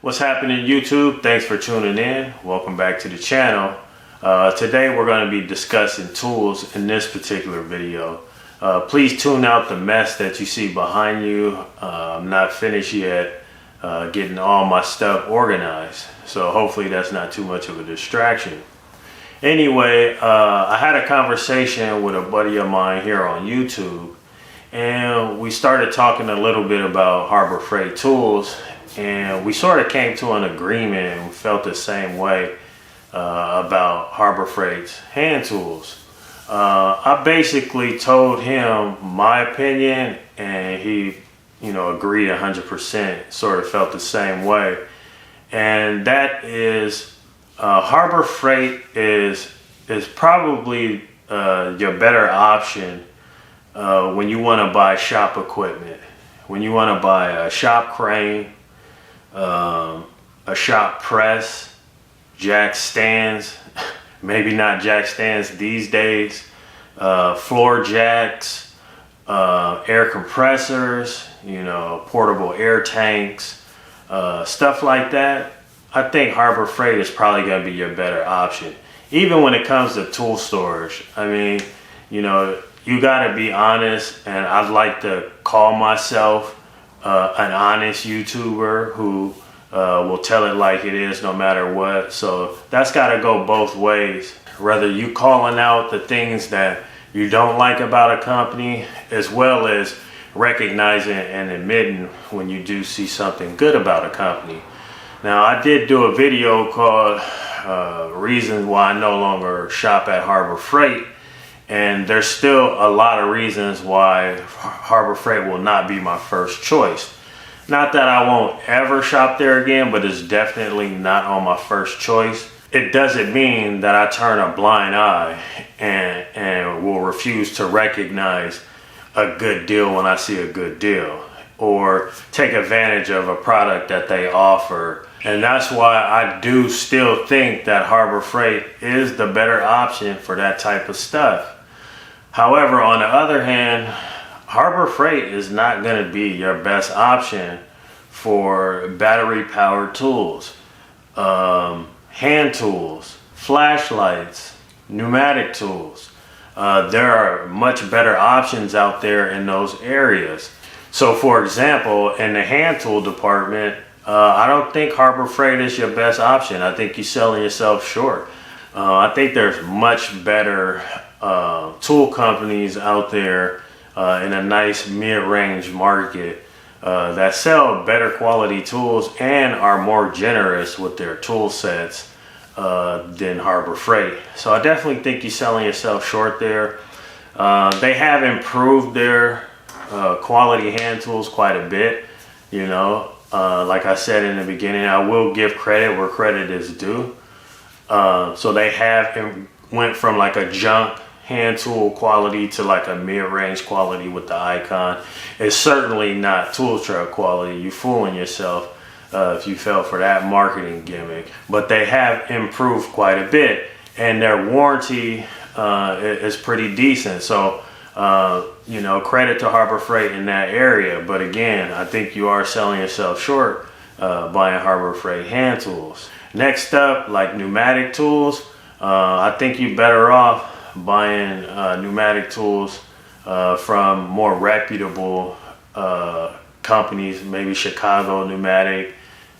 What's happening, YouTube? Thanks for tuning in. Welcome back to the channel. Today we're going to be discussing tools in this particular video. Please tune out the mess that you see behind you. I'm not finished yet getting all my stuff organized, so hopefully that's not too much of a distraction. Anyway, I had a conversation with a buddy of mine here on YouTube, and we started talking a little bit about Harbor Freight tools, and we sort of came to an agreement and felt the same way about Harbor Freight's hand tools. I basically told him my opinion, and he, agreed 100%, sort of felt the same way. And that is, Harbor Freight is probably your better option when you want to buy shop equipment. When you want to buy a shop crane, a shop press, jack stands, maybe not jack stands these days, floor jacks, air compressors, portable air tanks, stuff like that. I think Harbor Freight is probably going to be your better option. Even when it comes to tool storage, I mean, you got to be honest, and I'd like to call myself an honest YouTuber who will tell it like it is no matter what. So that's got to go both ways. Whether you calling out the things that you don't like about a company, as well as recognizing and admitting when you do see something good about a company. Now, I did do a video called Reasons Why I No Longer Shop at Harbor Freight, and there's still a lot of reasons why Harbor Freight will not be my first choice. Not that I won't ever shop there again, but it's definitely not on my first choice. It doesn't mean that I turn a blind eye and will refuse to recognize a good deal when I see a good deal, or take advantage of a product that they offer. And that's why I do still think that Harbor Freight is the better option for that type of stuff. However, on the other hand, Harbor Freight is not going to be your best option for battery powered tools, hand tools, flashlights, pneumatic tools. There are much better options out there in those areas. So for example, in the hand tool department, I don't think Harbor Freight is your best option. I think you're selling yourself short. I think there's much better tool companies out there in a nice mid-range market that sell better quality tools and are more generous with their tool sets than Harbor Freight. So I definitely think you're selling yourself short there. They have improved their quality hand tools quite a bit. Like I said in the beginning, I will give credit where credit is due. So they have went from like a junk hand tool quality to like a mid-range quality with the icon. It's certainly not tool truck quality. You're fooling yourself if you fell for that marketing gimmick. But they have improved quite a bit, and their warranty is pretty decent. So credit to Harbor Freight in that area. But again, I think you are selling yourself short buying Harbor Freight hand tools. Next up, like pneumatic tools, I think you're better off buying pneumatic tools from more reputable companies, maybe Chicago Pneumatic,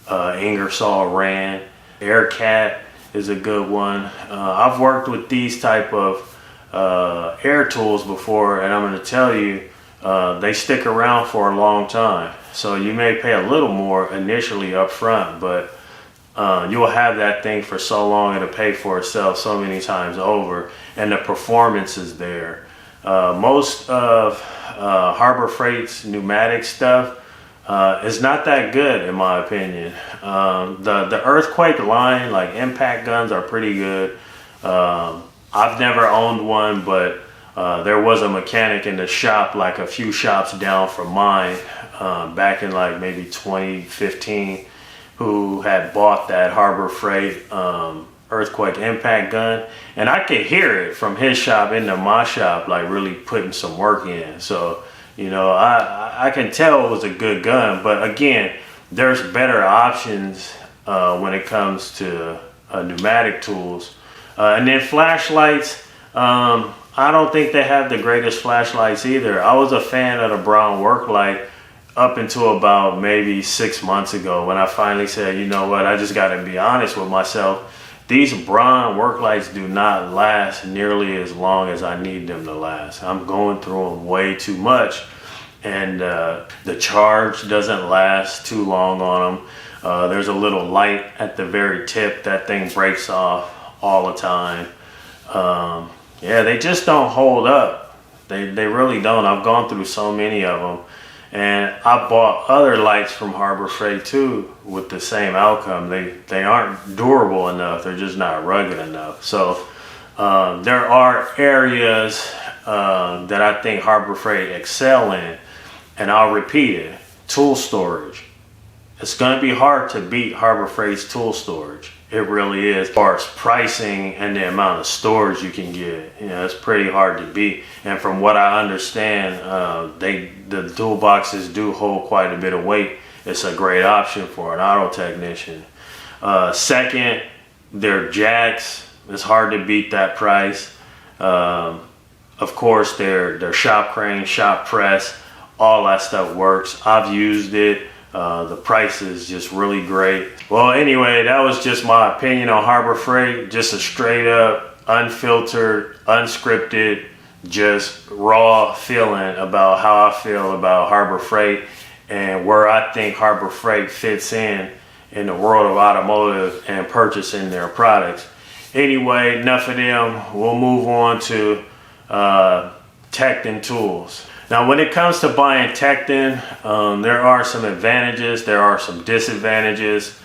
Ingersoll Rand, Aircat is a good one. I've worked with these type of air tools before, and I'm going to tell you, they stick around for a long time. So you may pay a little more initially up front, but you'll have that thing for so long, it'll pay for itself so many times over, and the performance is there. Most of Harbor Freight's pneumatic stuff is not that good in my opinion. The Earthquake line, like impact guns, are pretty good. I've never owned one, but there was a mechanic in the shop, like a few shops down from mine, back in like maybe 2015, who had bought that Harbor Freight Earthquake impact gun, and I could hear it from his shop into my shop, like really putting some work in. So I can tell it was a good gun. But again, there's better options when it comes to pneumatic tools. And then flashlights, I don't think they have the greatest flashlights either. I was a fan of the Braun Worklight up until about maybe 6 months ago, when I finally said, you know what, I just got to be honest with myself. These Braun Worklights do not last nearly as long as I need them to last. I'm going through them way too much, and the charge doesn't last too long on them. There's a little light at the very tip. That thing breaks off all the time. Yeah, they just don't hold up. They really don't. I've gone through so many of them. And I bought other lights from Harbor Freight too with the same outcome. They aren't durable enough. They're just not rugged enough. So there are areas that I think Harbor Freight excel in. And I'll repeat it. Tool storage. It's going to be hard to beat Harbor Freight's tool storage. It really is. As far as pricing and the amount of storage you can get, it's pretty hard to beat. And from what I understand, the toolboxes do hold quite a bit of weight. It's a great option for an auto technician. Second, their jacks. It's hard to beat that price. Of course, their shop crane, shop press, all that stuff works. I've used it. The price is just really great. Well, anyway, that was just my opinion on Harbor Freight. Just a straight up, unfiltered, unscripted, just raw feeling about how I feel about Harbor Freight and where I think Harbor Freight fits in the world of automotive and purchasing their products. Anyway, enough of them. We'll move on to Tekton tools. Now, when it comes to buying Tekton, there are some advantages, there are some disadvantages.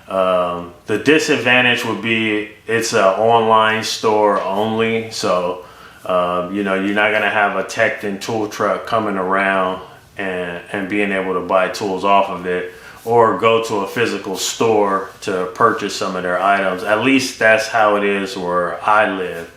The disadvantage would be it's an online store only, so you're not going to have a Tekton tool truck coming around and being able to buy tools off of it, or go to a physical store to purchase some of their items. At least that's how it is where I live.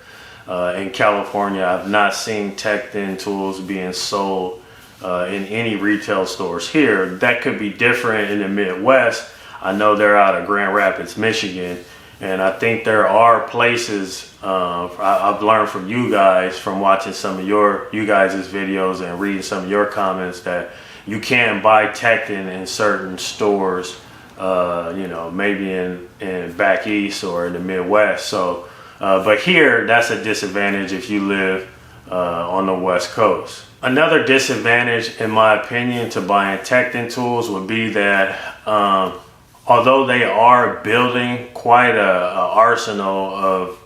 In California, I've not seen Tekton tools being sold in any retail stores here. That could be different in the Midwest. I know they're out of Grand Rapids, Michigan, and I think there are places, I've learned from you guys, from watching some of you guys' videos and reading some of your comments, that you can buy Tekton in certain stores, maybe in back east or in the Midwest. So. But here, that's a disadvantage if you live on the West Coast. Another disadvantage, in my opinion, to buying Tekton tools would be that although they are building quite a arsenal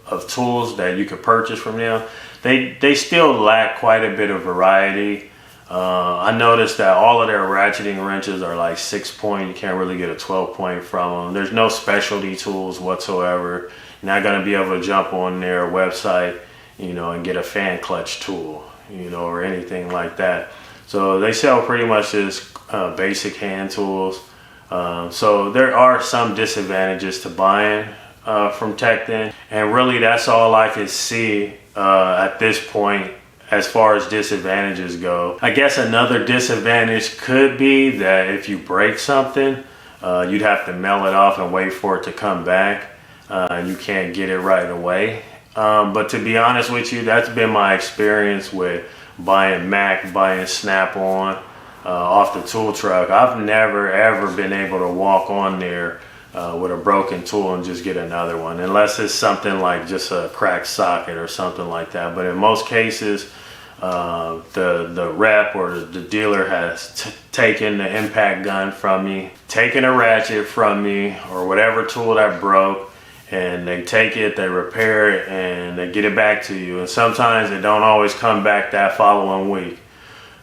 of tools that you could purchase from them, they still lack quite a bit of variety. I noticed that all of their ratcheting wrenches are like 6-point. You can't really get a 12-point from them. There's no specialty tools whatsoever. You're not going to be able to jump on their website, and get a fan clutch tool, or anything like that. So they sell pretty much just basic hand tools. So there are some disadvantages to buying from Tekton. And really, that's all I can see at this point as far as disadvantages go. I guess another disadvantage could be that if you break something, you'd have to mail it off and wait for it to come back. You can't get it right away. But to be honest with you, that's been my experience with buying Mac, buying Snap-on off the tool truck. I've never ever been able to walk on there with a broken tool and just get another one, unless it's something like just a cracked socket or something like that. But in most cases, the rep or the dealer has taken the impact gun from me, taken a ratchet from me, or whatever tool that broke, and they take it, they repair it, and they get it back to you. And sometimes it don't always come back that following week.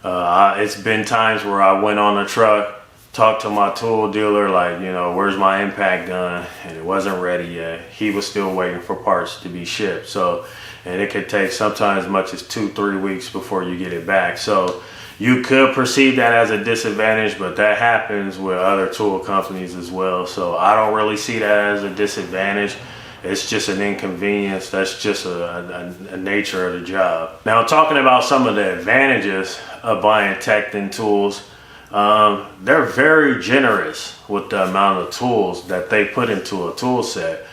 It's been times where I went on the truck, talked to my tool dealer, like, where's my impact gun? And it wasn't ready yet. He was still waiting for parts to be shipped. So, and it could take sometimes as much as 2-3 weeks before you get it back. So you could perceive that as a disadvantage, but that happens with other tool companies as well. So I don't really see that as a disadvantage. It's just an inconvenience. That's just a nature of the job. Now, talking about some of the advantages of buying Tekton tools, they're very generous with the amount of tools that they put into a tool set.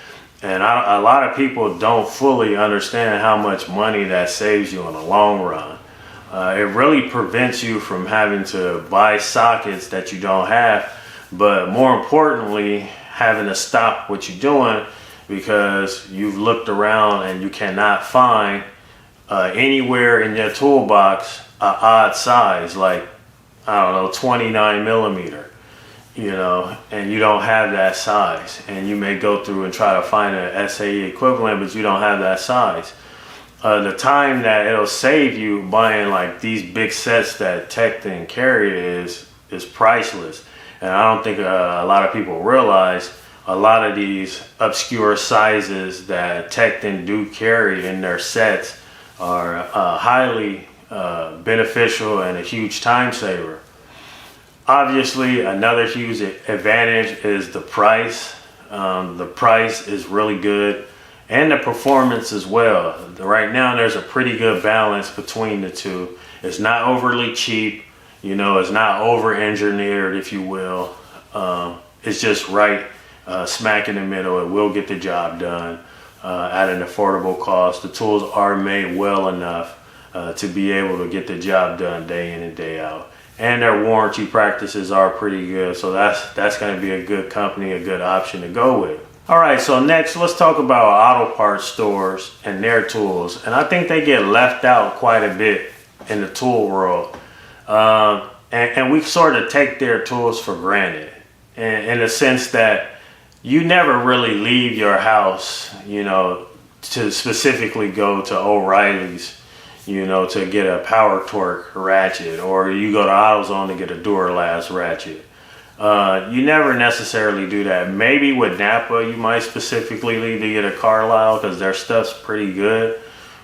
And a lot of people don't fully understand how much money that saves you in the long run. It really prevents you from having to buy sockets that you don't have, but more importantly, having to stop what you're doing because you've looked around and you cannot find anywhere in your toolbox an odd size, like, I don't know, 29 millimeter, you know, and you don't have that size. And you may go through and try to find an SAE equivalent, but you don't have that size. The time that it'll save you buying like these big sets that Tekton carry is priceless. And I don't think a lot of people realize a lot of these obscure sizes that Tekton do carry in their sets are highly beneficial and a huge time saver. Obviously, another huge advantage is the price. The price is really good, and the performance as well. Right now, there's a pretty good balance between the two. It's not overly cheap, you know, it's not over-engineered, if you will. It's just right, smack in the middle. It will get the job done at an affordable cost. The tools are made well enough to be able to get the job done day in and day out. And their warranty practices are pretty good. So that's going to be a good company, a good option to go with. All right, so next let's talk about auto parts stores and their tools. And I think they get left out quite a bit in the tool world. And we sort of take their tools for granted in the sense that you never really leave your house, you know, to specifically go to O'Reilly's, you know, to get a Power Torque ratchet, or you go to AutoZone to get a Duralast ratchet. You never necessarily do that. Maybe with Napa, you might specifically leave to get a Carlisle because their stuff's pretty good.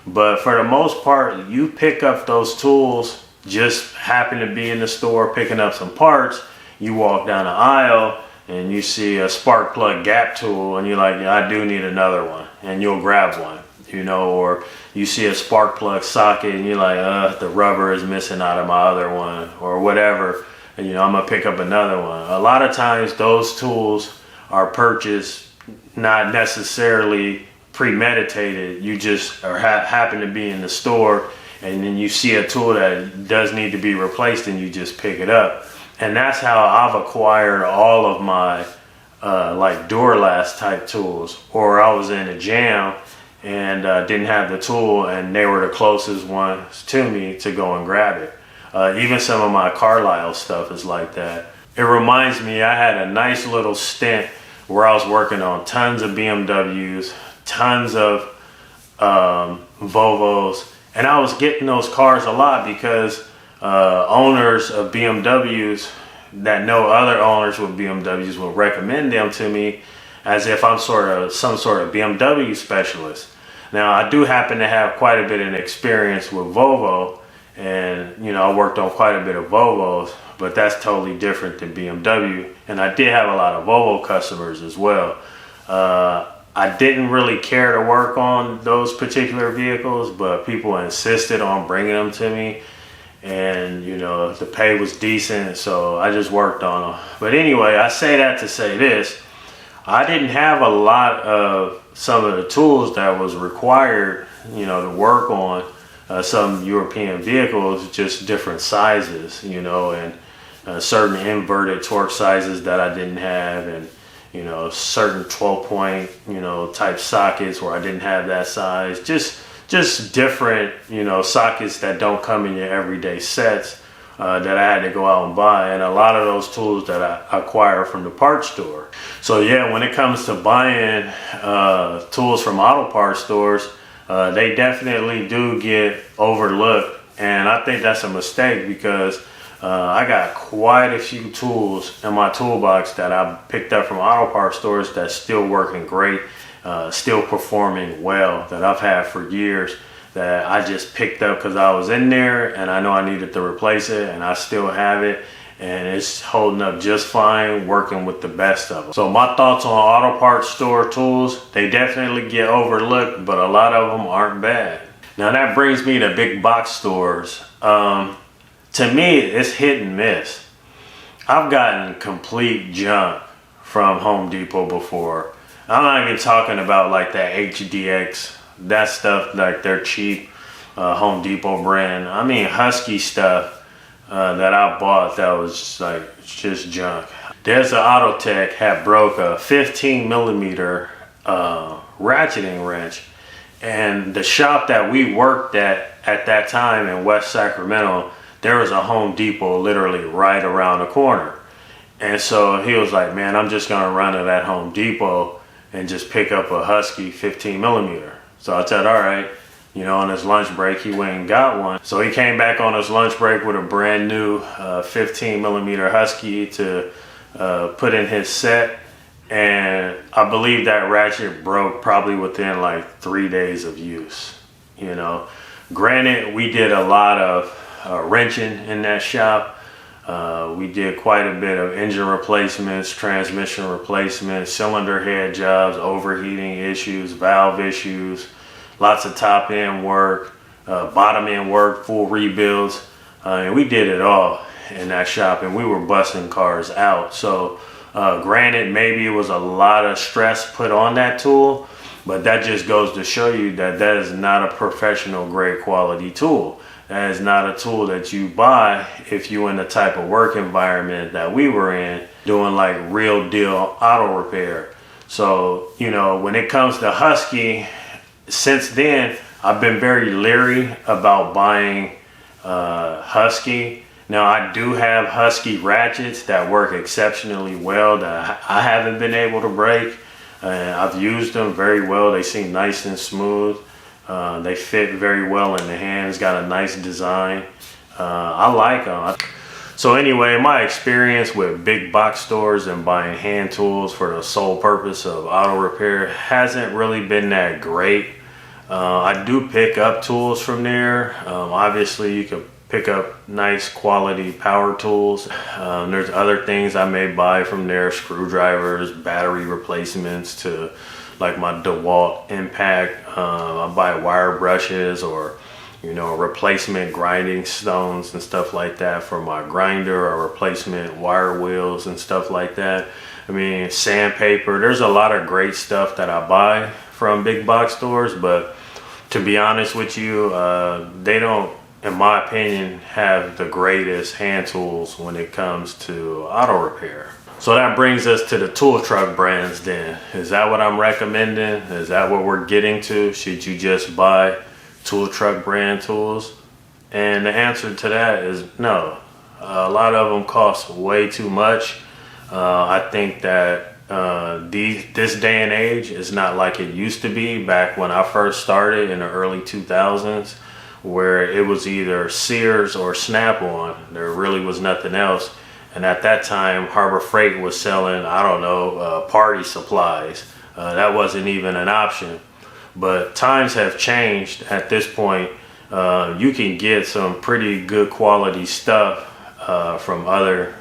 But for the most part, you pick up those tools, just happen to be in the store picking up some parts. You walk down the aisle and you see a spark plug gap tool and you're like, yeah, I do need another one. And you'll grab one, you know, or you see a spark plug socket and you're like, the rubber is missing out of my other one or whatever. And, you know, I'm going to pick up another one. A lot of times those tools are purchased not necessarily premeditated. You just happen to be in the store and then you see a tool that does need to be replaced and you just pick it up. And that's how I've acquired all of my like Duralast type tools. Or I was in a jam and didn't have the tool and they were the closest ones to me to go and grab it. Even some of my Carlisle stuff is like that. It reminds me, I had a nice little stint where I was working on tons of BMWs, tons of Volvos, and I was getting those cars a lot because owners of BMWs that know other owners with BMWs will recommend them to me as if I'm some sort of BMW specialist. Now, I do happen to have quite a bit of experience with Volvo, and you know, I worked on quite a bit of Volvos, but that's totally different than BMW. And I did have a lot of Volvo customers as well. I didn't really care to work on those particular vehicles, but people insisted on bringing them to me. And you know, the pay was decent, so I just worked on them. But anyway, I say that to say this. I didn't have a lot of some of the tools that was required, you know, to work on some European vehicles, just different sizes, you know, and certain inverted torque sizes that I didn't have, and you know, certain 12-point, you know, type sockets where I didn't have that size. Just different, you know, sockets that don't come in your everyday sets that I had to go out and buy. And a lot of those tools that I acquire from the parts store. So yeah, when it comes to buying tools from auto parts stores, they definitely do get overlooked. And I think that's a mistake because I got quite a few tools in my toolbox that I picked up from auto parts stores that's still working great, still performing well, that I've had for years, that I just picked up because I was in there and I know I needed to replace it, and I still have it, and it's holding up just fine, working with the best of them. So my thoughts on auto parts store tools, they definitely get overlooked, but a lot of them aren't bad. Now that brings me to big box stores. To me, it's hit and miss. I've gotten complete junk from Home Depot before. I'm not even talking about like that HDX, that stuff, like they're cheap, Home Depot brand. I mean Husky stuff that I bought that was just junk. There's an Autotech had broke a 15 millimeter ratcheting wrench, and the shop that we worked at that time in West Sacramento, there was a Home Depot literally right around the corner. And so he was like, man, I'm just gonna run to that Home Depot and just pick up a Husky 15 millimeter. So I said, all right, on his lunch break, he went and got one. So he came back on his lunch break with a brand new 15 millimeter Husky to put in his set. And I believe that ratchet broke probably within like 3 days of use. Granted, we did a lot of wrenching in that shop. We did quite a bit of engine replacements, transmission replacements, cylinder head jobs, overheating issues, valve issues, lots of top end work, bottom end work, full rebuilds. And we did it all in that shop, and we were busting cars out. So granted, maybe it was a lot of stress put on that tool, but that just goes to show you that that is not a professional grade quality tool. That is not a tool that you buy if you're in the type of work environment that we were in, doing like real deal auto repair. So, when it comes to Husky, since then, I've been very leery about buying Husky. Now, I do have Husky ratchets that work exceptionally well that I haven't been able to break. I've used them very well. They seem nice and smooth. They fit very well in the hand. It's got a nice design. I like them. So anyway, my experience with big box stores and buying hand tools for the sole purpose of auto repair hasn't really been that great. I do pick up tools from there. Obviously, you can pick up nice quality power tools. There's other things I may buy from there, screwdrivers, battery replacements to like my DeWalt Impact. I buy wire brushes or replacement grinding stones and stuff like that for my grinder, or replacement wire wheels and stuff like that. I mean, sandpaper. There's a lot of great stuff that I buy from big box stores, but to be honest with you, they don't, in my opinion, have the greatest hand tools when it comes to auto repair. So that brings us to the tool truck brands then. Is that what I'm recommending? Is that what we're getting to? Should you just buy tool truck brand tools? And the answer to that is no. A lot of them cost way too much. I think that this day and age is not like it used to be back when I first started in the early 2000s, where it was either Sears or Snap-on. There really was nothing else. And at that time, Harbor Freight was selling, party supplies. That wasn't even an option. But times have changed at this point. You can get some pretty good quality stuff from other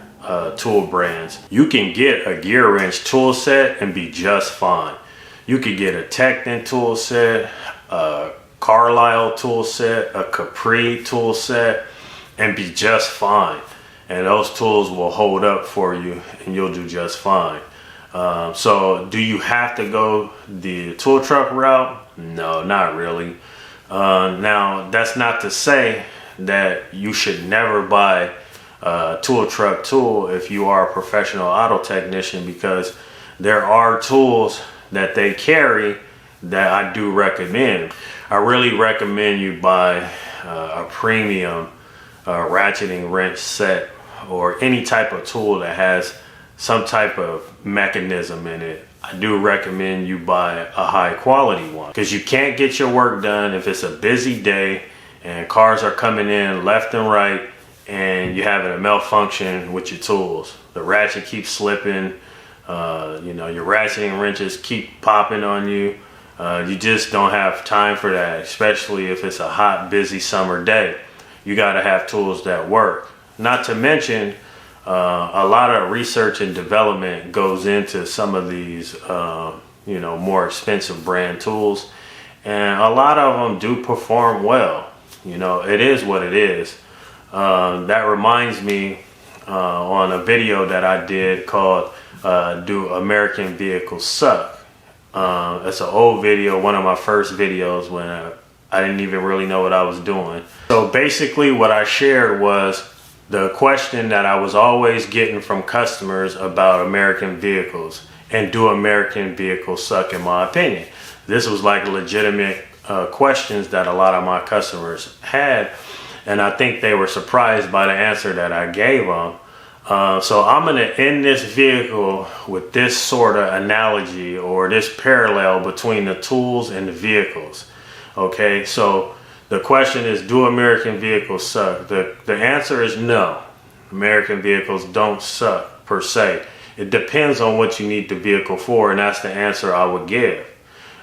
tool brands. You can get a gear wrench tool set and be just fine. You could get a Tekton tool set, a Carlisle tool set, a Capri tool set, and be just fine. And those tools will hold up for you and you'll do just fine. So do you have to go the tool truck route? No, not really. Now, that's not to say that you should never buy a tool truck tool if you are a professional auto technician, because there are tools that they carry that I do recommend. I really recommend you buy a premium ratcheting wrench set, or any type of tool that has some type of mechanism in it. I do recommend you buy a high quality one, because you can't get your work done if it's a busy day and cars are coming in left and right and you're having a malfunction with your tools. The ratchet keeps slipping, your ratcheting wrenches keep popping on you. You just don't have time for that, especially if it's a hot, busy summer day. You gotta have tools that work. Not to mention, a lot of research and development goes into some of these, more expensive brand tools, and a lot of them do perform well. It is what it is. That reminds me on a video that I did called Do American Vehicles Suck? It's an old video, one of my first videos when I didn't even really know what I was doing. So basically what I shared was the question that I was always getting from customers about American vehicles, and do American vehicles suck in my opinion? This was like legitimate questions that a lot of my customers had, and I think they were surprised by the answer that I gave them. So I'm going to end this vehicle with this sort of analogy, or this parallel between the tools and the vehicles. Okay, so the question is, do American vehicles suck? The answer is no. American vehicles don't suck per se. It depends on what you need the vehicle for, and that's the answer I would give.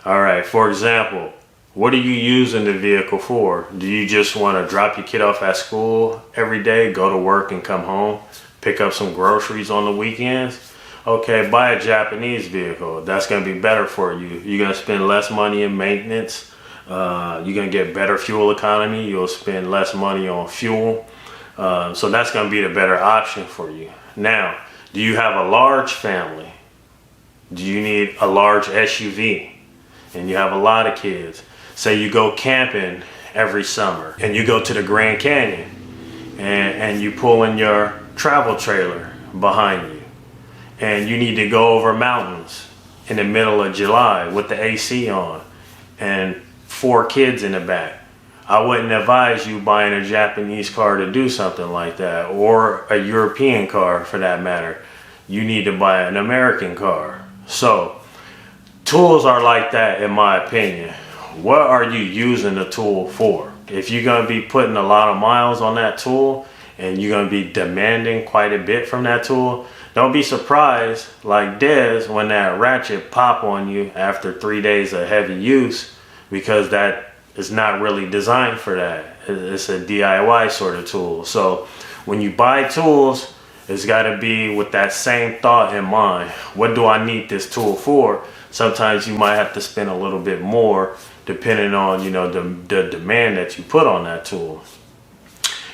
All right, for example, what are you using the vehicle for? Do you just want to drop your kid off at school every day, go to work and come home, pick up some groceries on the weekends? Okay, buy a Japanese vehicle. That's going to be better for you. You're going to spend less money in maintenance. You're going to get better fuel economy. You'll spend less money on fuel. So that's going to be the better option for you. Now, do you have a large family? Do you need a large SUV? And you have a lot of kids. Say you go camping every summer and you go to the Grand Canyon and you pull in your travel trailer behind you and you need to go over mountains in the middle of July with the AC on and 4 kids in the back. I wouldn't advise you buying a Japanese car to do something like that, or a European car for that matter. You need to buy an American car. So tools are like that in my opinion. What are you using the tool for? If you're going to be putting a lot of miles on that tool and you're going to be demanding quite a bit from that tool, don't be surprised like Dez when that ratchet pop on you after 3 days of heavy use, because that is not really designed for that. It's a DIY sort of tool. So when you buy tools, it's got to be with that same thought in mind. What do I need this tool for? Sometimes you might have to spend a little bit more depending on, you know, the demand that you put on that tool.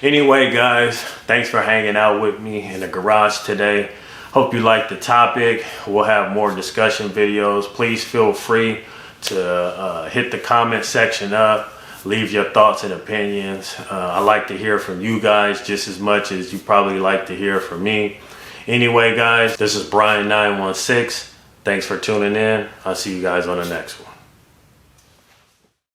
Anyway, guys, thanks for hanging out with me in the garage today. Hope you liked the topic. We'll have more discussion videos. Please feel free to hit the comment section up. Leave your thoughts and opinions. I like to hear from you guys just as much as you probably like to hear from me. Anyway, guys, this is Brian 916. Thanks for tuning in. I'll see you guys on the next one.